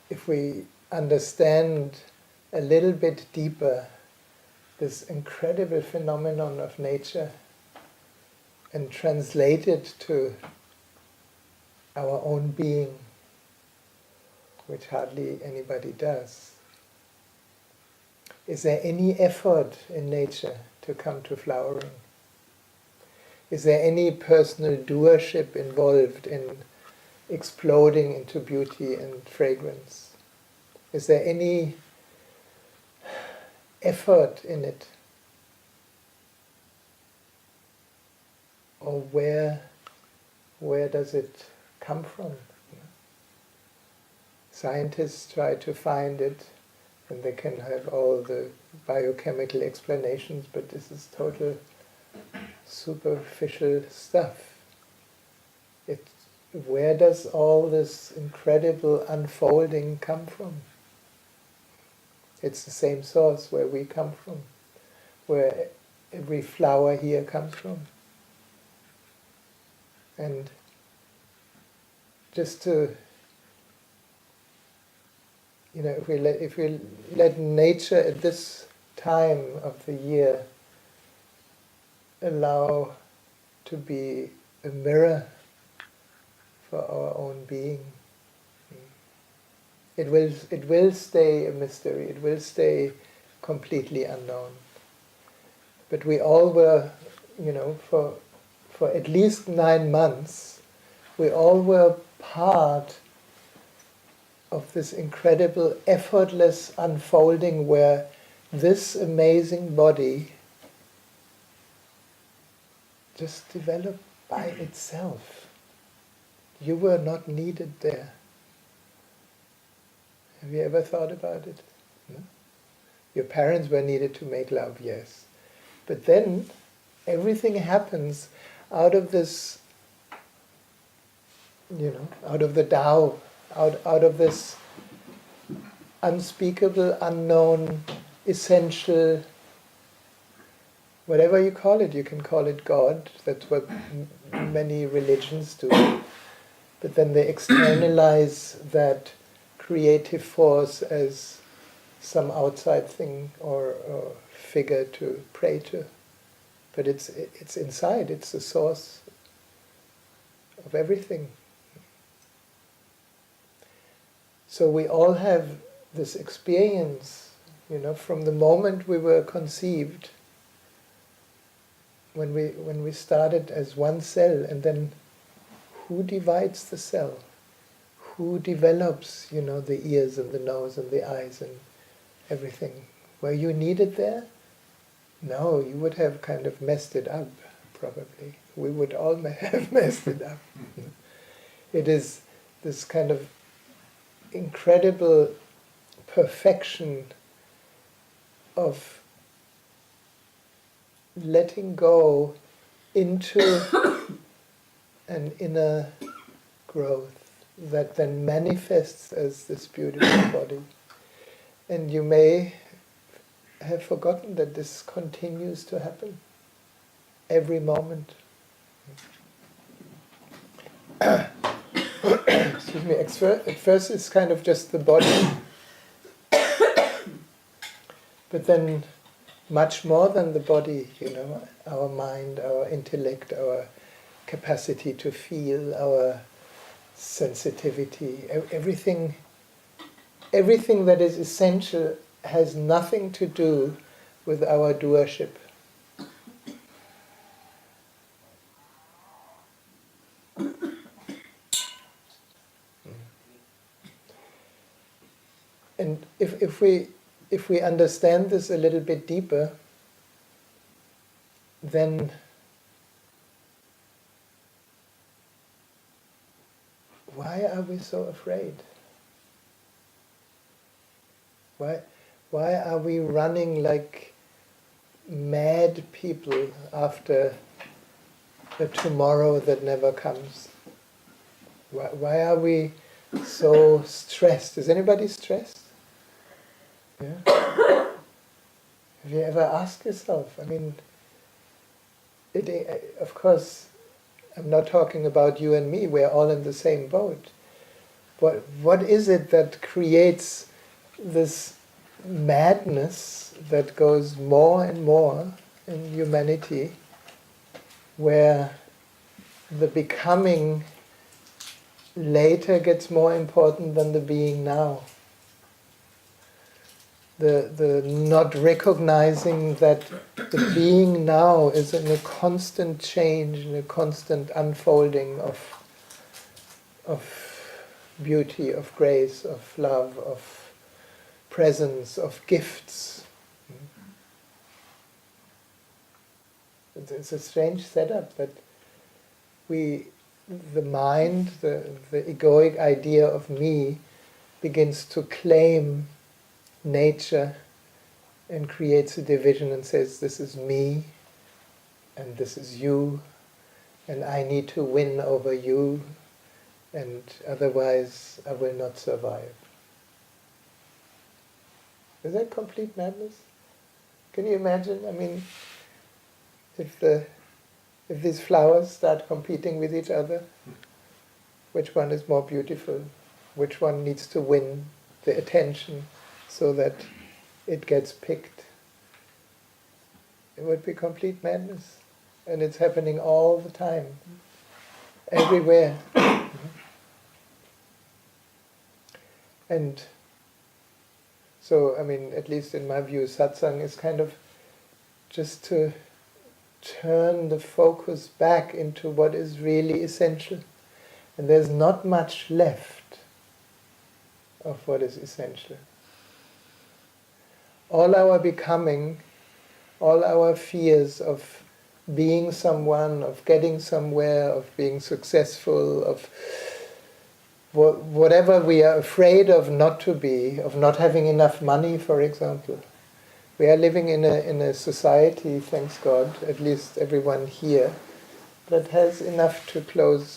if we understand a little bit deeper this incredible phenomenon of nature and translate it to our own being, which hardly anybody does. Is there any effort in nature to come to flowering? Is there any personal doership involved in exploding into beauty and fragrance? Is there any effort in it? Or where does it come from? Scientists try to find it, and they can have all the biochemical explanations, but this is total superficial stuff. Where does all this incredible unfolding come from? It's the same source where we come from, where every flower here comes from. And just to, if we let nature at this time of the year allow to be a mirror for our own being, it will stay a mystery. It will stay completely unknown. But we all were, for at least 9 months, we all were part of this incredible, effortless unfolding where this amazing body just developed by itself. You were not needed there. Have you ever thought about it? No? Your parents were needed to make love, yes. But then everything happens out of this, out of the Tao, out of this unspeakable, unknown, essential, whatever you call it. You can call it God. That's what many religions do. But then they externalize that creative force as some outside thing or figure to pray to. But it's inside. It's the source of everything. So we all have this experience, from the moment we were conceived, when we started as one cell, and then who divides the cell? Who develops, the ears and the nose and the eyes and everything? Were you needed there? No, you would have kind of messed it up, probably. We would all have messed it up. It is this kind of incredible perfection of letting go into an inner growth that then manifests as this beautiful body. And you may have forgotten that this continues to happen every moment. Excuse me, at first it's kind of just the body, but then much more than the body, our mind, our intellect, our capacity to feel, our sensitivity, everything that is essential has nothing to do with our doership. And if we understand this a little bit deeper, then why are we so afraid? Why are we running like mad people after a tomorrow that never comes? Why are we so stressed? Is anybody stressed? Yeah? Have you ever asked yourself? I mean, of course, I'm not talking about you and me, we're all in the same boat. what is it that creates this madness that goes more and more in humanity, where the becoming later gets more important than the being now? The not recognizing that the being now is in a constant change, in a constant unfolding of beauty, of grace, of love, of presence, of gifts. It's a strange setup, but the mind, the egoic idea of me begins to claim nature and creates a division and says, this is me and this is you, and I need to win over you, and otherwise I will not survive. Is that complete madness? Can you imagine? I mean, if these flowers start competing with each other, which one is more beautiful? Which one needs to win the attention so that it gets picked? It would be complete madness. And it's happening all the time, everywhere. And so, I mean, at least in my view, satsang is kind of just to turn the focus back into what is really essential. And there's not much left of what is essential. All our becoming, all our fears of being someone, of getting somewhere, of being successful, of whatever we are afraid of not to be, of not having enough money, for example. We are living in a society, thanks God, at least everyone here, that has enough to clothe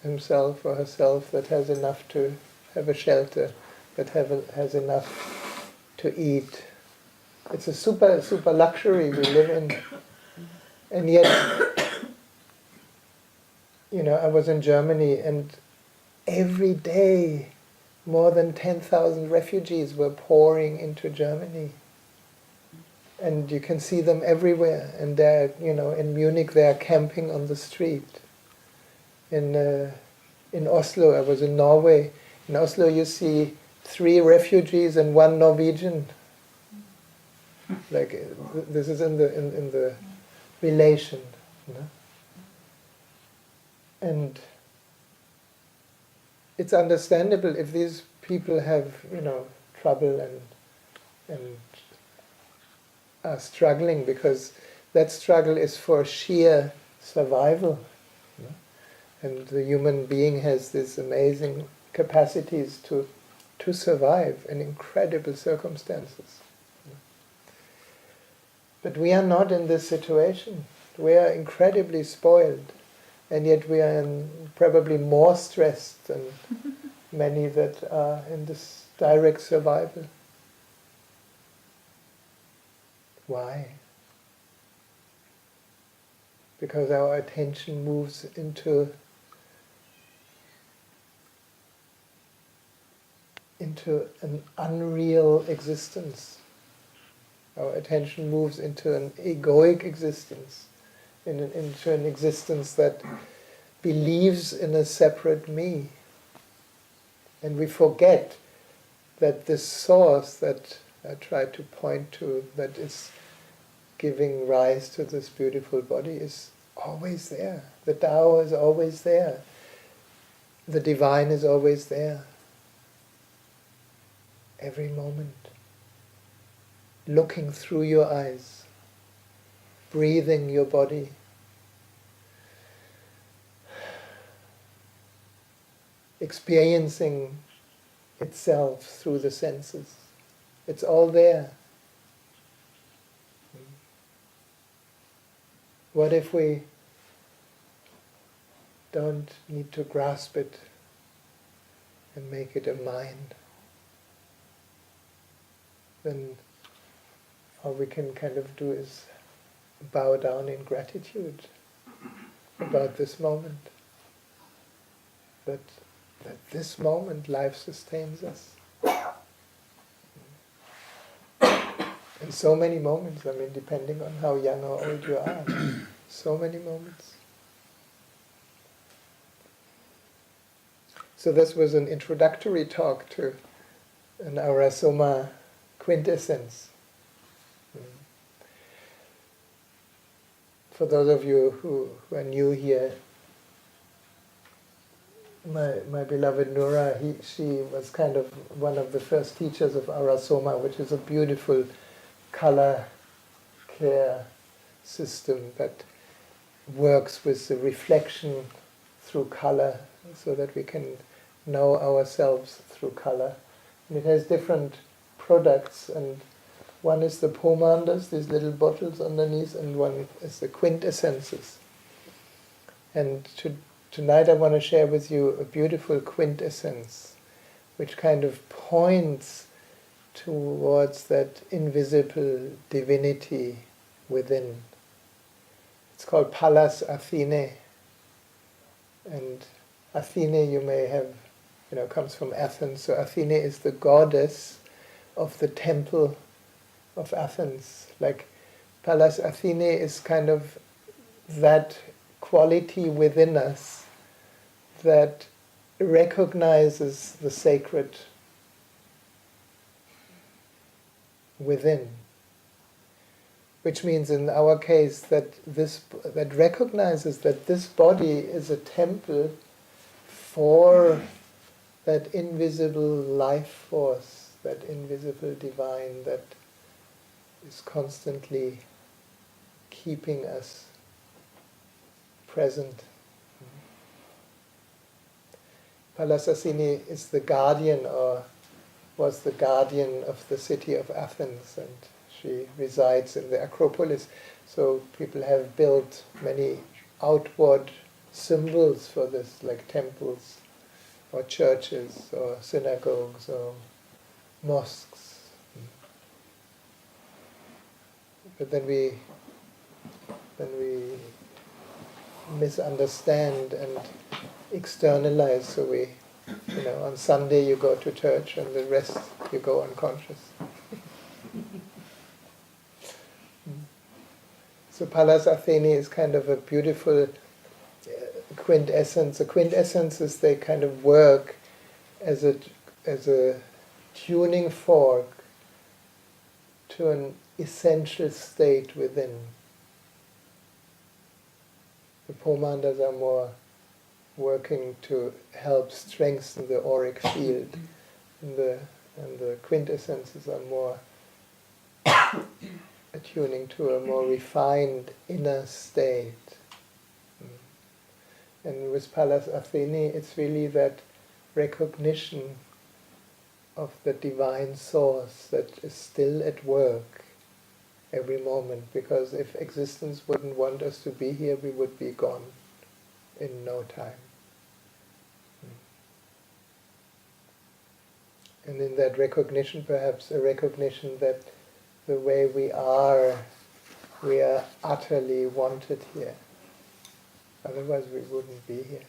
himself or herself, that has enough to have a shelter, that has enough to eat. It's a super luxury we live in. And yet, I was in Germany, and every day more than 10,000 refugees were pouring into Germany. And you can see them everywhere. And they're, in Munich, they're camping on the street. In Oslo, I was in Norway. In Oslo, you see 3 refugees and 1 Norwegian. Like this is in the relation, and it's understandable if these people have trouble and are struggling, because that struggle is for sheer survival, and the human being has these amazing capacities to survive in incredible circumstances. But we are not in this situation. We are incredibly spoiled, and yet we are probably more stressed than many that are in this direct survival. Why? Because our attention moves into an unreal existence. Our attention moves into an egoic existence, into an existence that believes in a separate me. And we forget that this source that I try to point to, that is giving rise to this beautiful body, is always there. The Tao is always there. The divine is always there. Every moment. Looking through your eyes, breathing your body, experiencing itself through the senses. It's all there. What if we don't need to grasp it and make it a mind? Then all we can kind of do is bow down in gratitude about this moment. That that this moment life sustains us. And so many moments, depending on how young or old you are, so many moments. So this was an introductory talk to an Aurasoma quintessence. For those of you who are new here, my beloved Nura, she was kind of one of the first teachers of Aurasoma, which is a beautiful color care system that works with the reflection through color so that we can know ourselves through color. And it has different products, and one is the pomanders, these little bottles underneath, and one is the quintessences. And tonight I want to share with you a beautiful quintessence which kind of points towards that invisible divinity within. It's called Pallas Athene. And Athene, you may have, comes from Athens. So Athene is the goddess of the temple of Athens. Like Pallas Athene is kind of that quality within us that recognizes the sacred within. Which means in our case that recognizes that this body is a temple for that invisible life force, that invisible divine that is constantly keeping us present. Pallas Athene is the guardian, or was the guardian of the city of Athens, and she resides in the Acropolis. So people have built many outward symbols for this, like temples, or churches, or synagogues, or mosques. But then we misunderstand and externalize. So we, on Sunday you go to church and the rest you go unconscious. So Pallas Athene is kind of a beautiful quintessence. The quintessences, they kind of work as a tuning fork to an essential state within. The pomanders are more working to help strengthen the auric field, and the quintessences are more attuning to a more refined inner state. And with Pallas Athene, it's really that recognition of the divine source that is still at work every moment, because if existence wouldn't want us to be here, we would be gone in no time. And in that recognition, perhaps a recognition that the way we are utterly wanted here. Otherwise we wouldn't be here.